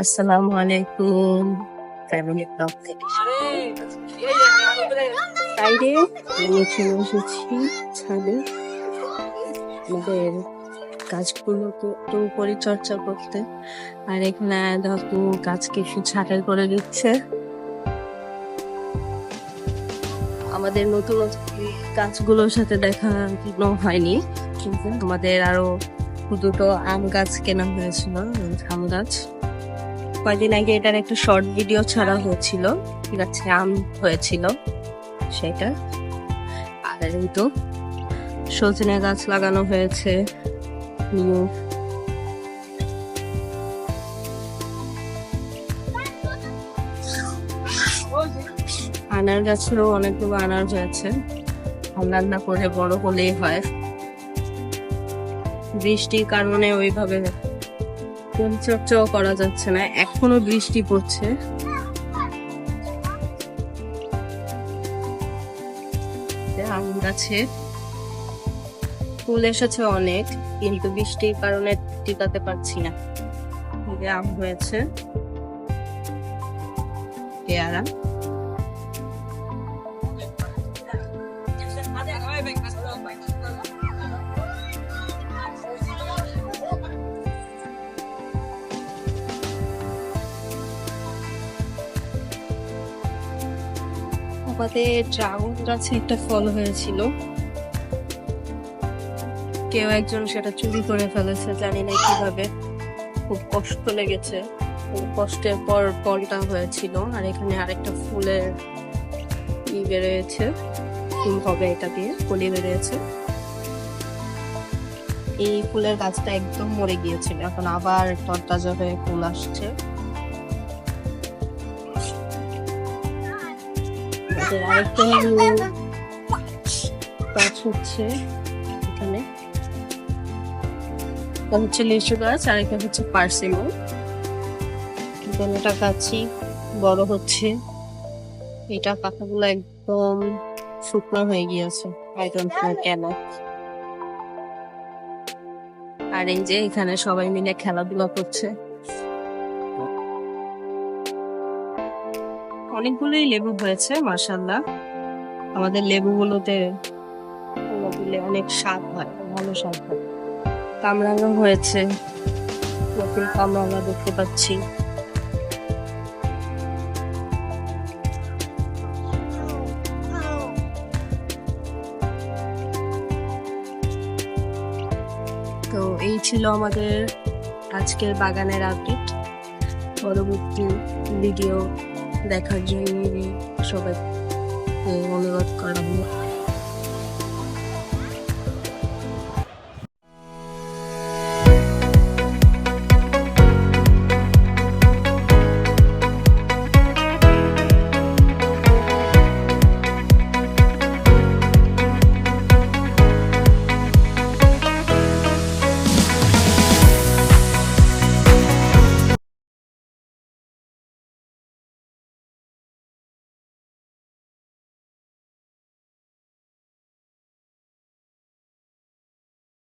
আসসালামু আলাইকুম। Family blog থেকে বাইরে আমি চলে এসেছি ছাদে আমাদের গাছগুলোকে একটু পরিচর্যা করতে। আর এখানে দেখো গাছকে একটু ছাঁটাই করে দিচ্ছে। আমাদের নতুন গাছগুলোর সাথে দেখা হয়নি, কিন্তু আমাদের আরো দুটো আম গাছ কেনা হয়েছিল। আম গাছ কয়েকদিন আগে এটার একটা শর্ট ভিডিও ছাড়া হয়েছিল, গাছে আম হয়েছিল সেটা। আর এই তো সজনে গাছ লাগানো হয়েছে নিউ। আনার গাছেও অনেকগুলো আনার হয়েছে, রান্না করে বড় হলেই হয়। বৃষ্টির কারণে ওইভাবে পরিচর্যাও করা যাচ্ছে না, এখনো বৃষ্টি পড়ছে। আম গাছে ফুল এসেছে অনেক, কিন্তু বৃষ্টির কারণে টিকাতে পারছি না। আম হয়েছে, পেয়ারা। আমাদের ড্রাগন গাছে একটা ফল হয়েছিল, কেউ একজন সেটা চুরি করে ফেলেছে, জানি না কিভাবে। খুব কষ্ট লেগেছে, খুব কষ্টের পর ফলটা হয়েছিল। আর এখানে আরেকটা ফুলের বেরিয়েছে, ফুল হবে এটা দিয়ে, কলি বেরিয়েছে। এই ফুলের গাছটা একদম মরে গিয়েছিল, এখন আবার তরতাজা হয়ে ফুল আসছে। আরেকটা গাছ হচ্ছে এখানে, হচ্ছে লিচু গাছ, আর একটা হচ্ছে পার্সিমন। দুটোটা গাছই বড় হচ্ছে। এটা পাতাগুলো একদম শুকনো হয়ে গিয়েছে, আই ডোন্ট নো কেন। আর এই যে এখানে সবাই মিলে খেলাধুলা করছে। অনেকগুলোই লেবু হয়েছে মাশাআল্লাহ। আমাদের লেবুগুলোতে দিলে অনেক স্বাদ হয়, ভালো স্বাদ হয়। কামরাঙা হয়েছে, নতুন কামরাঙা দেখতে পাচ্ছি। তো এই ছিল আমাদের আজকের বাগানের আপডেট। পরবর্তী ভিডিও দেখার জন্য সবাই অনুরোধ করা হলো।